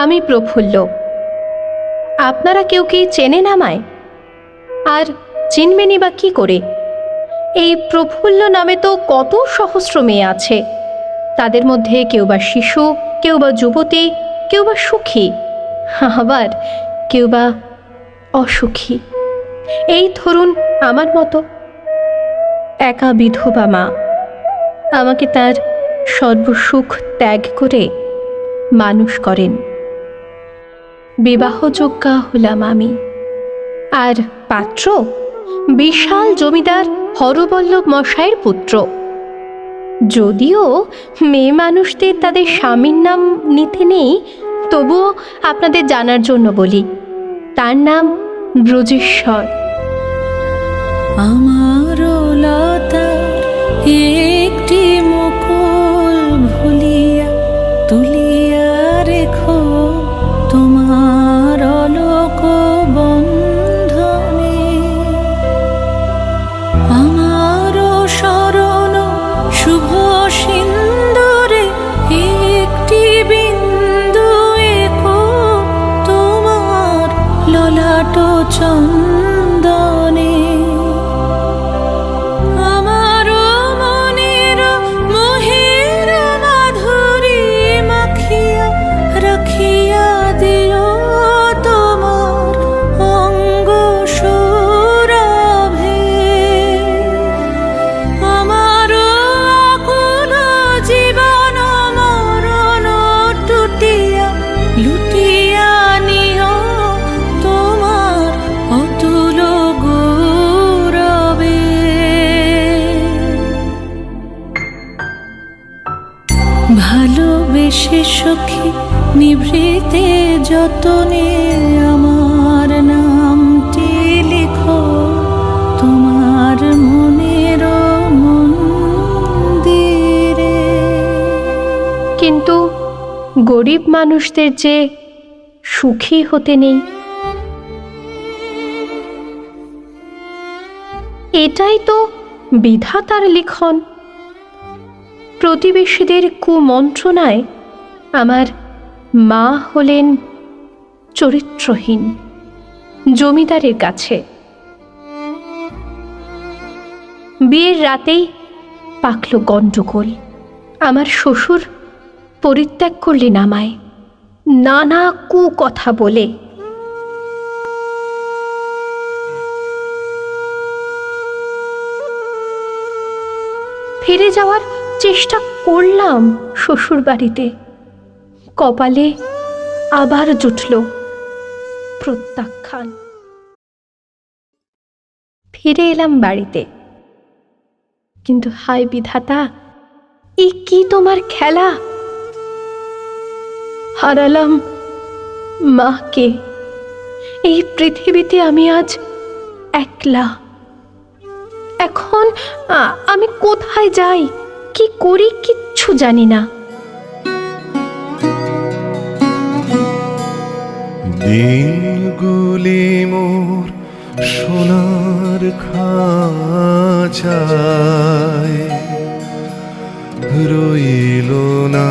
আমি প্রফুল্ল। আপনারা কেউ কি চেনেন আমায়? আর চিনবেনই বা কি করে? এই প্রফুল্ল নামে তো কত সহস্র মেয়ে আছে। তাদের মধ্যে কেউ বা শিশু, কেউ বা যুবতী, কেউ বা সুখী, আবার কেউ বা অসুখী। এই ধরুন আমার মতো একা বিধবা মা। আমাকে তার সর্বসুখ ত্যাগ করে মানুষ করেন। বিবাহযোগ্যা হলাম আমি। আর পাত্র বিশাল জমিদার হরবল্লভ মশাইয়ের পুত্র। যদিও মেয়ে মানুষদের তাদের স্বামীর নাম নিতে নেই, তবুও আপনাদের জানার জন্য বলি, তার নাম ব্রজেশ্বর। আমার লতার একটি মুকুল ভুলিয়া তুলিয়া রেখো তোমার অলোক বন্ধনে। আমার শরণ শুভ সিন্দুরে একটি বিন্দু এঁকো তোমার ললাট চন্দনে। ভালোবেসে সখী নিভৃতে যতনে আমার নামটি লিখো তোমার মনের মন্দিরে। কিন্তু গরিব মানুষদের যে সুখী হতে নেই, এটাই তো বিধাতার লিখন। প্রতিবেশীদের কুমন্ত্রণায় আমার মা হলেন চরিত্রহীন জমিদারের কাছে। বিয়ের রাতেই পাকল গণ্ডগোল। আমার শ্বশুর পরিত্যাগ করলেন আমায় নানা কুকথা বলে। ফিরে যাওয়ার চেষ্টা করলাম শ্বশুর বাড়িতে, কপালে আবার জুটল প্রত্যাখ্যান। ফিরে এলাম বাড়িতে, কিন্তু হায় বিধাতা, এ কি তোমার খেলা! হারালাম মাকে। এই পৃথিবীতে আমি আজ একলা। এখন আমি কোথায় যাই, কি করি, কিচ্ছু জানি না। দিনগুলি মোর সোনার খাঁচায় রইল না,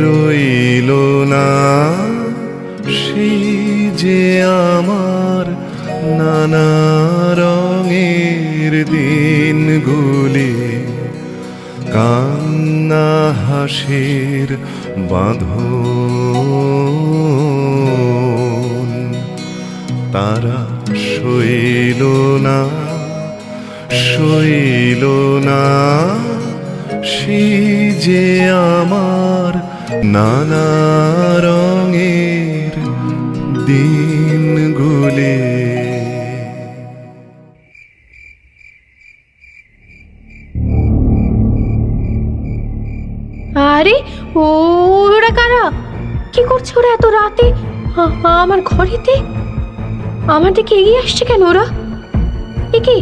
রইল না সেই যে আমার নানা রঙের দিনগুলি। কান্না হাসির বাঁধন তারা সইল না, সইল না সেই যে আমার নানা রঙের দিনগুলি। আরে ওরা কারা? কি করছে ওরা এত রাতে আমার ঘরেতে? আমার দিকে এগিয়ে আসছে কেন ওরা? এ কি,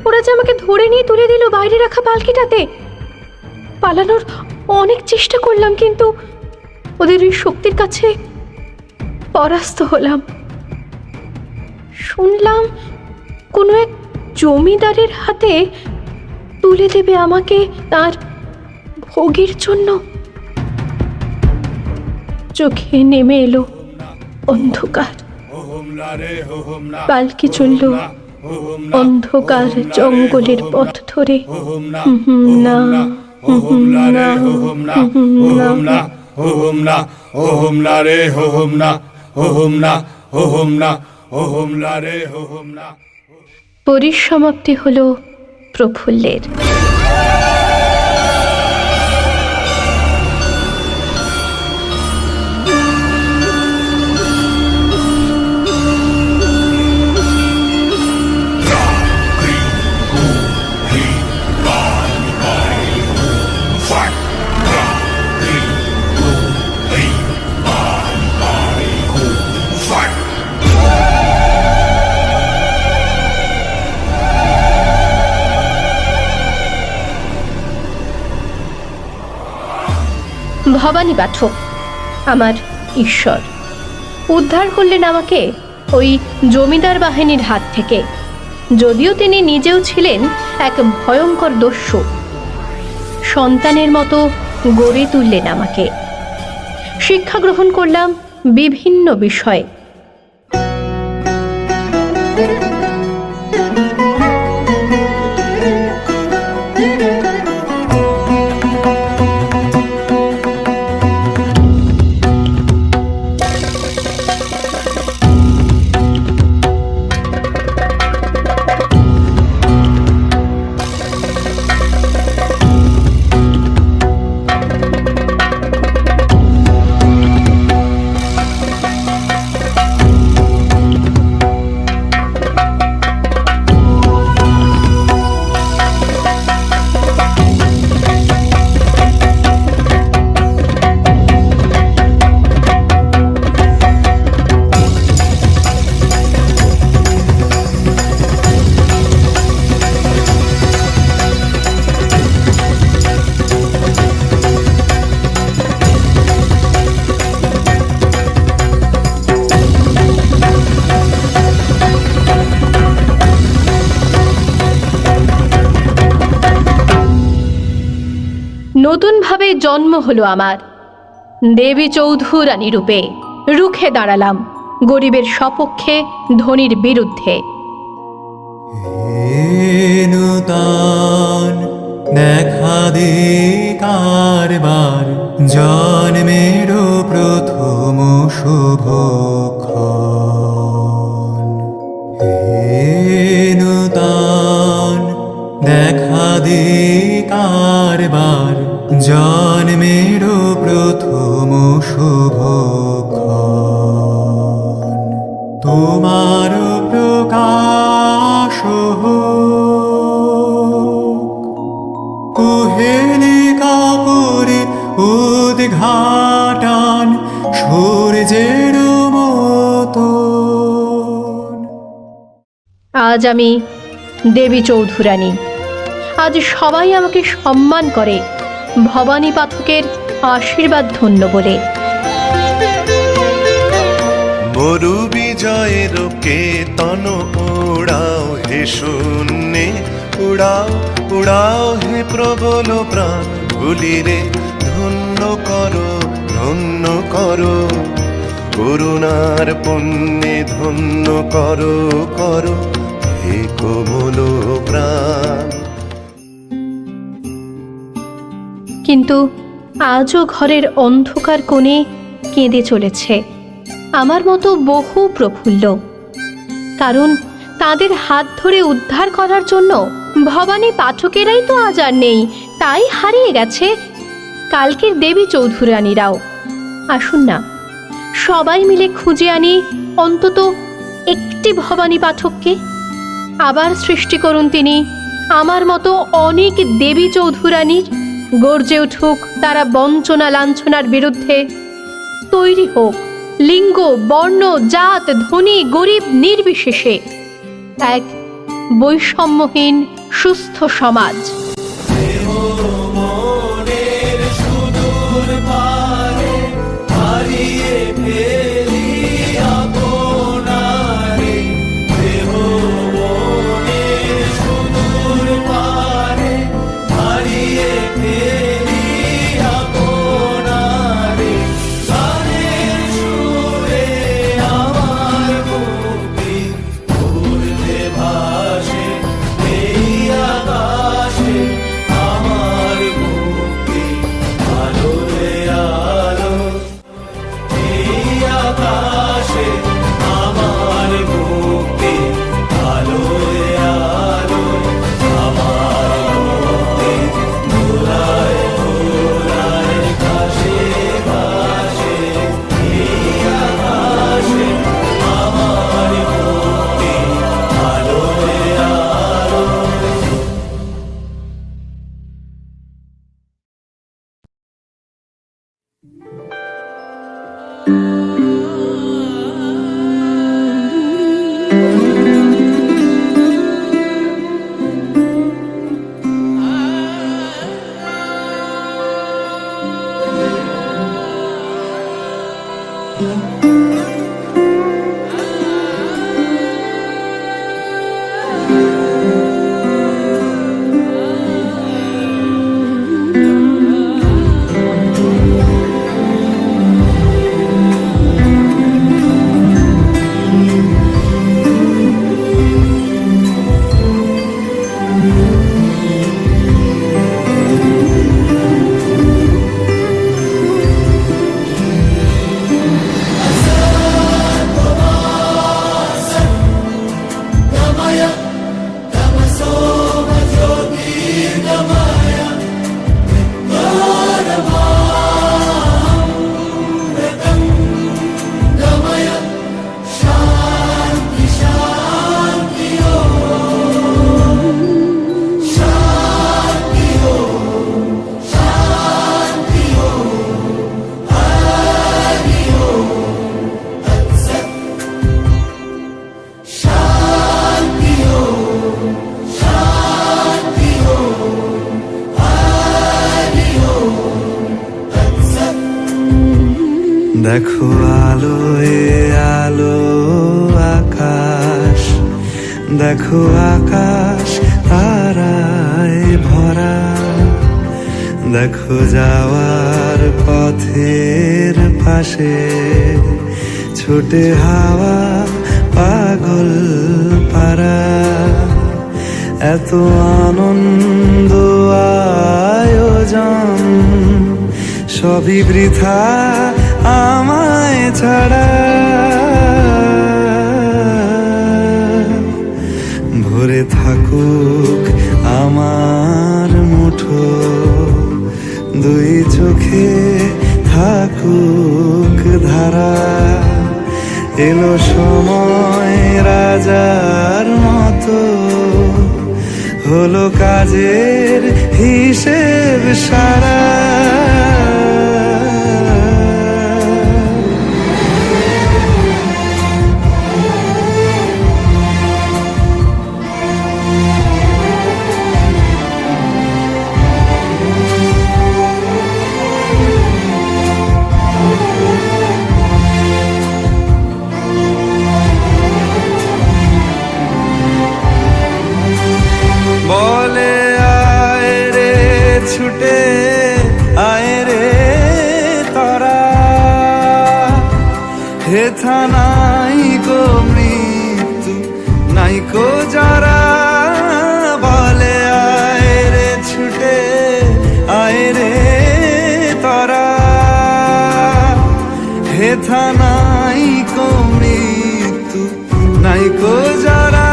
ওরা যে আমাকে ধরে নিয়ে তুলে দিল বাইরে রাখা পালকিটাতে। পালানোর অনেক চেষ্টা করলাম, কিন্তু ওদের ওই শক্তির কাছে পরাস্ত হলাম। শুনলাম কোনো এক জমিদারের হাতে তুলে দেবে আমাকে তার ভোগের জন্য। চোখে নেমে এলো অন্ধকার। পালকি চলল অন্ধকার জঙ্গলের পথ ধরে। না, পরিসমাপ্তি হলো প্রফুল্লের। ভবানী পাঠক আমার ঈশ্বর, উদ্ধার করলেন আমাকে ওই জমিদার বাহিনীর হাত থেকে। যদিও তিনি নিজেও ছিলেন এক ভয়ঙ্কর দস্যু, সন্তানের মতো গড়ে তুললেন আমাকে। শিক্ষা গ্রহণ করলাম বিভিন্ন বিষয়ে। নতুনভাবে জন্ম হলো আমার। দেবী চৌধুরানী রূপে রুখে দাঁড়ালাম গরিবের সপক্ষে, ধনীর বিরুদ্ধে। নূতন দেখা দে কারবার, জন্মের প্রথম শুভক্ষণ। নূতন দেখা দে কারবার, জন্মের প্রথম শুভক্ষণ। তোমার প্রকাশ কুহেলিকা করে উদ্ঘাটন সূর্যের মতন। আজ আমি দেবী চৌধুরানী। আজ সবাই আমাকে সম্মান করে ভবানী পাঠকের আশীর্বাদ ধন্য বলে। মরু বিজয়ের কেতন উড়াও হে শূন্যে, উড়াও উড়াও হে প্রবল প্রাণ গুলিরে, ধন্য করো ধন্য করো, করুণার পুণ্যে ধন্য করো করো হে কোমল প্রাণ। কিন্তু আজও ঘরের অন্ধকার কোণে কেঁদে চলেছে আমার মতো বহু প্রফুল্ল। কারণ তাদের হাত ধরে উদ্ধার করার জন্য ভবানী পাঠকেরাই তো আজ আর নেই, তাই হারিয়ে গেছে কালকের দেবী চৌধুরানীরাও। আসুন না, সবাই মিলে খুঁজে আনি অন্তত একটি ভবানী পাঠককে। আবার সৃষ্টি করুন তিনি আমার মতো অনেক দেবী চৌধুরানীর। গর্জে উঠুক তারা বঞ্চনা লাঞ্ছনার বিরুদ্ধে। তৈরি হোক লিঙ্গ, বর্ণ, জাত, ধনী গরিব নির্বিশেষে এক বৈষম্যহীন সুস্থ সমাজ। দেখো আলোয় আলো আকাশ, দেখো আকাশ তারায় ভরা, দেখো যাওয়ার পথের পাশে ছোটে হাওয়া পাগল পারা। এত আনন্দ আয়োজন সবই বৃথা আমায় ছাড়া। ভরে থাকুক আমার মুঠো, দুই চোখে থাকুক ধারা। এলো সময় রাজার মতো, হলো কাজের হিসেব সারা। বলে আয় রে ছুটে আয় রে তারা, হেথা নাই কো মৃত্যু নাই কো যারা। বলে আয় রে ছুটে আয় রে তারা, হেথা নাই কো মৃত্যু নাই কো যারা।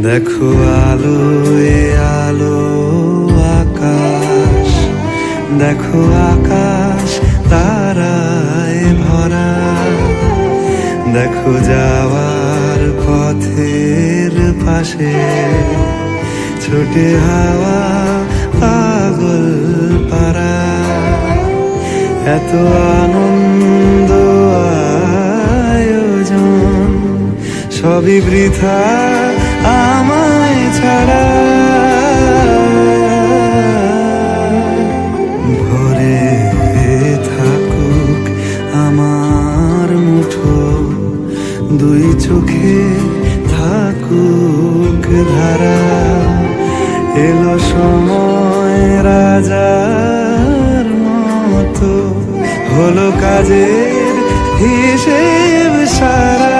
দেখো আলোয় আলো আকাশ, দেখো আকাশ তারায় ভরা, দেখো যাওয়ার পথের পাশে ছোটে হাওয়া পাগল পারা। এত আনন্দ আয়োজন সবই বৃথা আমায় ছাড়া। ভরে থাকুক আমার মুঠো, দুই চোখে থাকুক ধারা। এলো সময় রাজার হলো কাজের হিসেব সারা